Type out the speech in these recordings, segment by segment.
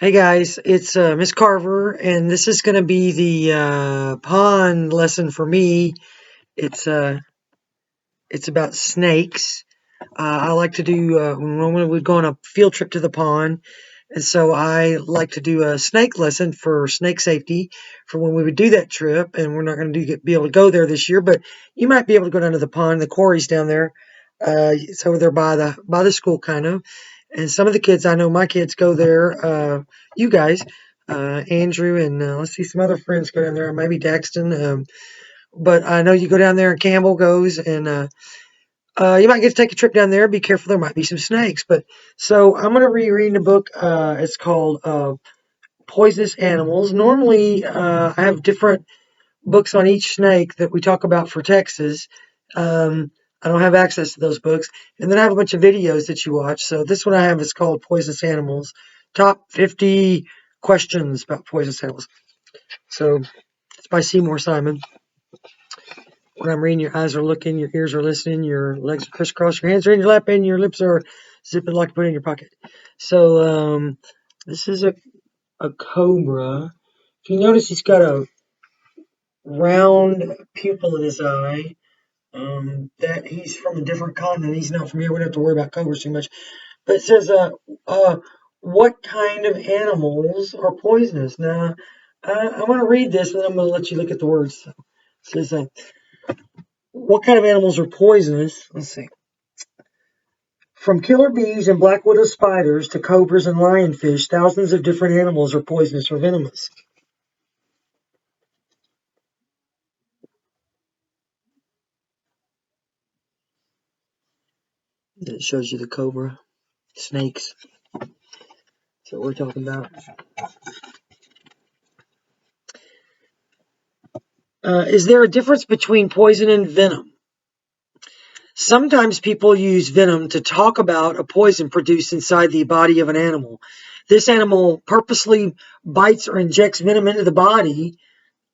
Hey guys, it's Miss Carver, and this is going to be the pond lesson for me. It's uh, it's about snakes. I like to do normally we'd go on a field trip to the pond, and so I like to do a snake lesson for snake safety for when we would do that trip. And we're not going to be able to go there this year, but you might be able to go down to the pond. The quarry's down there. It's over there by the school, kind of. And some of the kids, I know my kids go there. You guys, Andrew, and let's see, some other friends go down there. Maybe Daxton. But I know you go down there, and Campbell goes, and you might get to take a trip down there. Be careful; there might be some snakes. But so I'm going to be reading a book. It's called Poisonous Animals. Normally, I have different books on each snake that we talk about for Texas. I don't have access to those books, and then I have a bunch of videos that you watch. So this one I have is called Poisonous Animals: Top 50 Questions about Poisonous Animals. So it's by Seymour Simon. When I'm reading, your eyes are looking, your ears are listening, your legs are crisscrossed, your hands are in your lap, and your lips are zipping like you put it in your pocket. So this is a cobra. If you notice, he's got a round pupil in his eye. That he's from a different continent. He's not from here. We don't have to worry about cobras too much. But it says, what kind of animals are poisonous? Now, I'm going to read this, and then I'm going to let you look at the words. So, it says, what kind of animals are poisonous? Let's see. From killer bees and black widow spiders to cobras and lionfish, thousands of different animals are poisonous or venomous. It shows you the cobra, snakes. That's what we're talking about. Is there a difference between poison and venom? Sometimes people use venom to talk about a poison produced inside the body of an animal. This animal purposely bites or injects venom into the body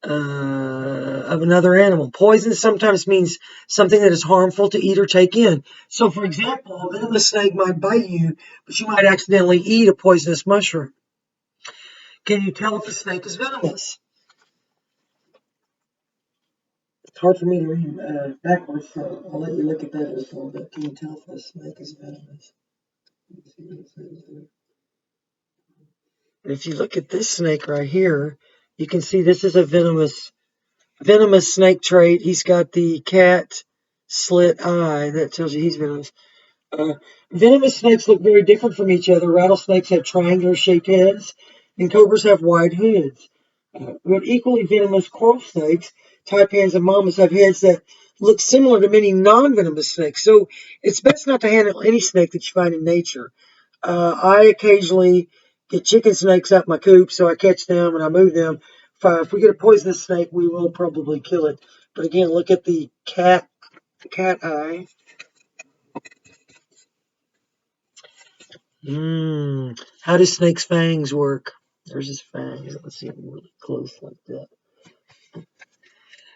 of another animal. Poison sometimes means something that is harmful to eat or take in. So, for example, a venomous snake might bite you, but you might accidentally eat a poisonous mushroom. Can you tell if a snake is venomous? It's hard for me to read backwards, so I'll let you look at that just a little bit. Can you tell if a snake is venomous? If you look at this snake right here, you can see this is a venomous snake trait. He's got the cat slit eye that tells you he's venomous. Uh, Venomous snakes look very different from each other. Rattlesnakes have triangular shaped heads, and cobras have wide hoods. But equally venomous coral snakes, taipans, and mamas have heads that look similar to many non-venomous snakes. So it's best not to handle any snake that you find in nature. I occasionally get chicken snakes out my coop, so I catch them and I move them. If we get a poisonous snake, we will probably kill it. But again, look at the cat eye. How do snakes' fangs work? There's his fangs. Let's see, I'm really close like that.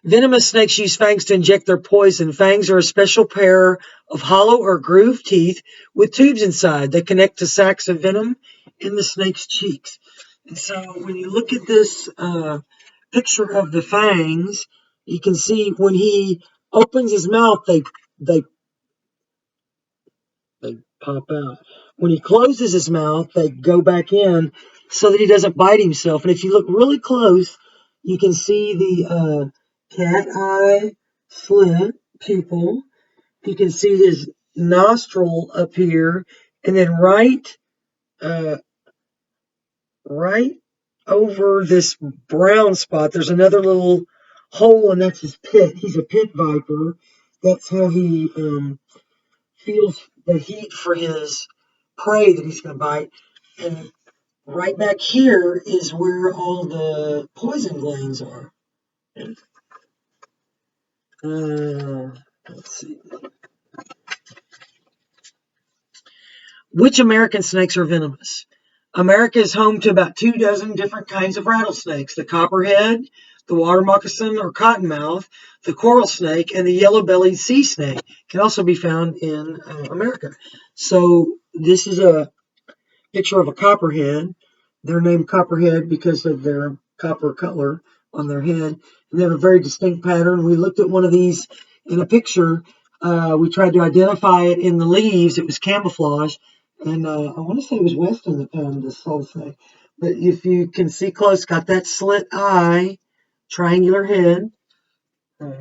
Venomous snakes use fangs to inject their poison. Fangs are a special pair of hollow or grooved teeth with tubes inside that connect to sacs of venom in the snake's cheeks. And so when you look at this picture of the fangs, you can see when he opens his mouth, they pop out. When he closes his mouth, they go back in so that he doesn't bite himself. And if you look really close, you can see the cat eye slit pupil. You can see his nostril up here, and then uh, right over this brown spot, there's another little hole, and that's his pit. He's a pit viper. That's how he feels the heat for his prey that he's going to bite. And right back here is where all the poison glands are. Let's see. Which American snakes are venomous? America is home to about 24 different kinds of rattlesnakes: the copperhead, the water moccasin or cottonmouth, the coral snake, and the yellow-bellied sea snake can also be found in America. So this is a picture of a copperhead. They're named Copperhead because of their copper color on their head. And they have a very distinct pattern. We looked at one of these in a picture. We tried to identify it in the leaves. It was camouflage. And I want to say it was west in the pen, this whole thing. But if you can see close, got that slit eye, triangular head. Uh,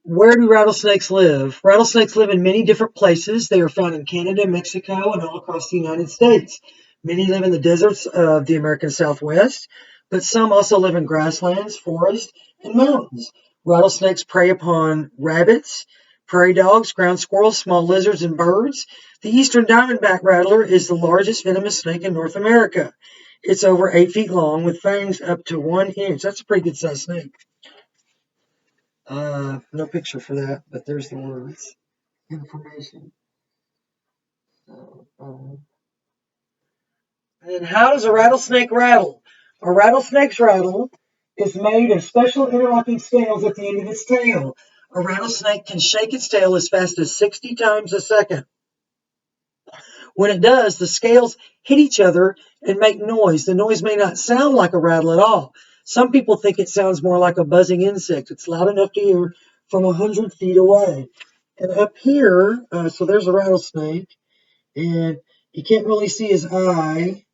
Where do rattlesnakes live? Rattlesnakes live in many different places. They are found in Canada, Mexico, and all across the United States. Many live in the deserts of the American Southwest, but some also live in grasslands, forests, and mountains. Rattlesnakes prey upon rabbits, prairie dogs, ground squirrels, small lizards, and birds. The eastern diamondback rattler is the largest venomous snake in North America. It's over 8 feet long with fangs up to 1 inch. That's a pretty good sized snake. No picture for that, but there's the words. Information. And how does a rattlesnake rattle? A rattlesnake's rattle is made of special interlocking scales at the end of its tail. A rattlesnake can shake its tail as fast as 60 times a second. When it does, the scales hit each other and make noise. The noise may not sound like a rattle at all. Some people think it sounds more like a buzzing insect. It's loud enough to hear from 100 feet away. And up here, so there's a rattlesnake, and you can't really see his eye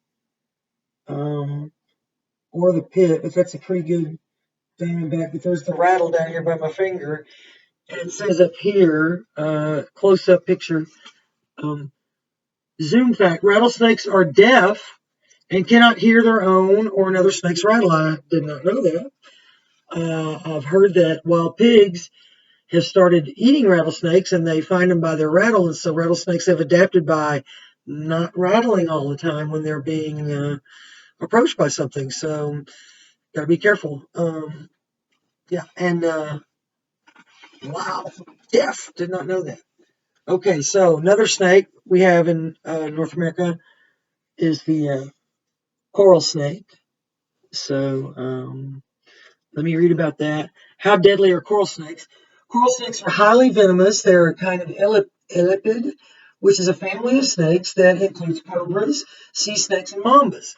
or the pit, but that's a pretty good diamondback. But there's the rattle down here by my finger, and it says up here, close-up picture, zoom fact: rattlesnakes are deaf and cannot hear their own or another snake's rattle. I did not know that. I've heard that wild pigs have started eating rattlesnakes and they find them by their rattle, and so rattlesnakes have adapted by not rattling all the time when they're being approached by something. So gotta be careful. Yeah, and wow, deaf, did not know that. Okay, so another snake we have in North America is the coral snake. So let me read about that. How deadly are coral snakes? Coral snakes are highly venomous. They're a kind of ellipid, which is a family of snakes that includes cobras, sea snakes, and mambas.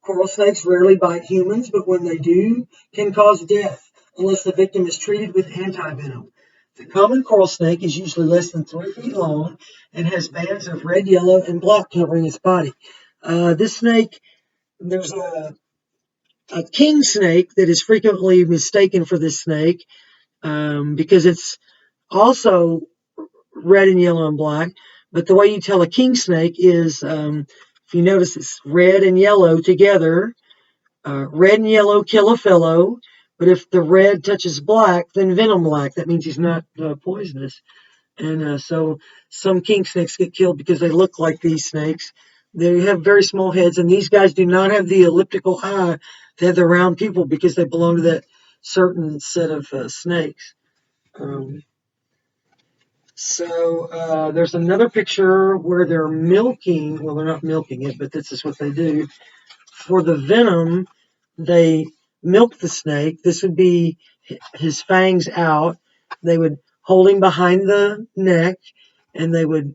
Coral snakes rarely bite humans, but when they do, can cause death unless the victim is treated with antivenom. The common coral snake is usually less than 3 feet long and has bands of red, yellow, and black covering its body. This snake, there's a king snake that is frequently mistaken for this snake because it's also red and yellow and black. But the way you tell a king snake is, if you notice, it's red and yellow together. Red and yellow kill a fellow, but if the red touches black, then venom black. That means he's not poisonous. And so some king snakes get killed because they look like these snakes. They have very small heads, and these guys do not have the elliptical eye. They have the round pupil because they belong to that certain set of snakes. Um, there's another picture where they're milking. Well, they're not milking it, but this is what they do. For the venom, they milk the snake. This would be his fangs out. They would hold him behind the neck and they would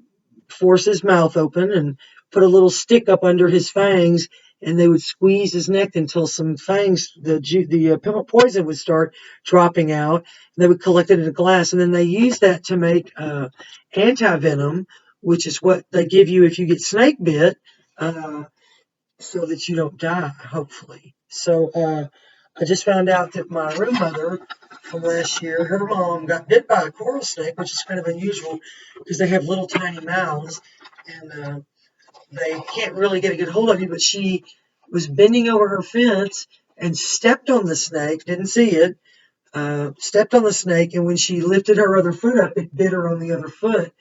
force his mouth open and put a little stick up under his fangs, and they would squeeze his neck until some fangs, the poison would start dropping out. They would collect it in a glass, and then they use that to make anti-venom, which is what they give you if you get snake bit. So that you don't die, hopefully. So I just found out that my room mother from last year, her mom got bit by a coral snake, which is kind of unusual because they have little tiny mouths and they can't really get a good hold of you. But she was bending over her fence and stepped on the snake, didn't see it, stepped on the snake, and when she lifted her other foot up, it bit her on the other foot,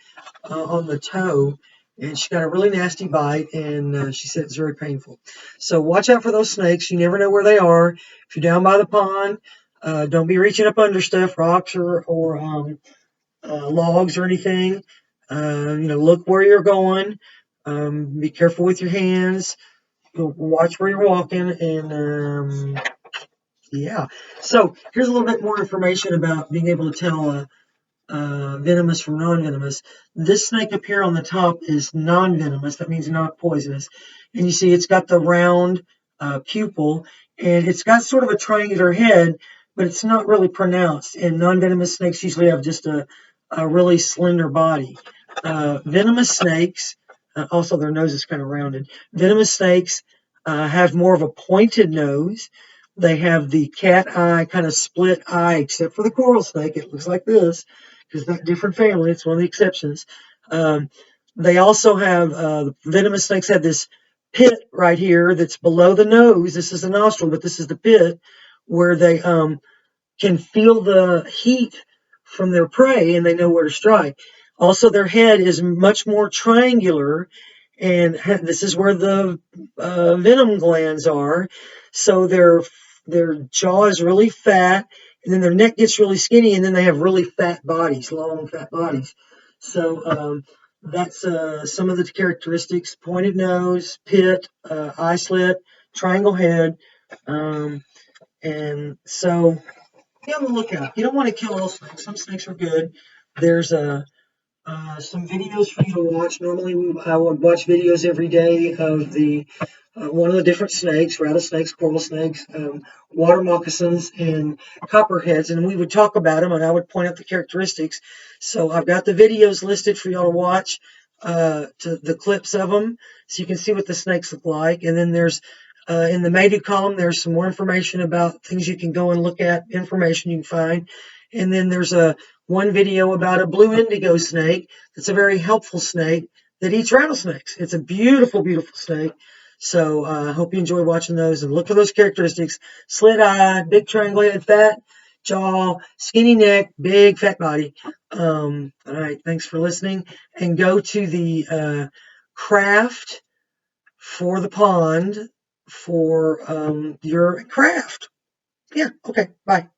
on the toe, and she got a really nasty bite, and she said it's very painful. So watch out for those snakes. You never know where they are. If you're down by the pond, don't be reaching up under stuff, rocks or logs or anything. Look where you're going. Be careful with your hands. Watch where you're walking, and yeah. So here's a little bit more information about being able to tell venomous from non-venomous. This snake up here on the top is non-venomous. That means not poisonous. And you see it's got the round pupil, and it's got sort of a triangular head, but it's not really pronounced. And non-venomous snakes usually have just a really slender body. Venomous snakes, also their nose is kind of rounded. Venomous snakes have more of a pointed nose. They have the cat eye, kind of split eye, except for the coral snake. It looks like this because that different family. It's one of the exceptions. Um, they also have the venomous snakes have this pit right here that's below the nose. This is the nostril, but this is the pit where they can feel the heat from their prey and they know where to strike. Also, their head is much more triangular, and this is where the venom glands are. So their jaw is really fat, and then their neck gets really skinny, and then they have really fat bodies, long fat bodies. So that's some of the characteristics: pointed nose, pit, eye slit, triangle head, and so be on the lookout. You don't want to kill all snakes. Some snakes are good. There's some videos for you to watch. Normally, I would watch videos every day of the one of the different snakes, rattlesnakes, coral snakes, water moccasins, and copperheads, and we would talk about them, and I would point out the characteristics. So I've got the videos listed for y'all to watch, to the clips of them, so you can see what the snakes look like. And then there's in the Maydo column, there's some more information about things you can go and look at, information you can find. And then there's one video about a blue indigo snake that's a very helpful snake that eats rattlesnakes. It's a beautiful, beautiful snake. So I hope you enjoy watching those and look for those characteristics. Slit eye, big triangulated fat jaw, skinny neck, big fat body. All right, thanks for listening. And go to the craft for the pond for your craft. Yeah, okay, bye.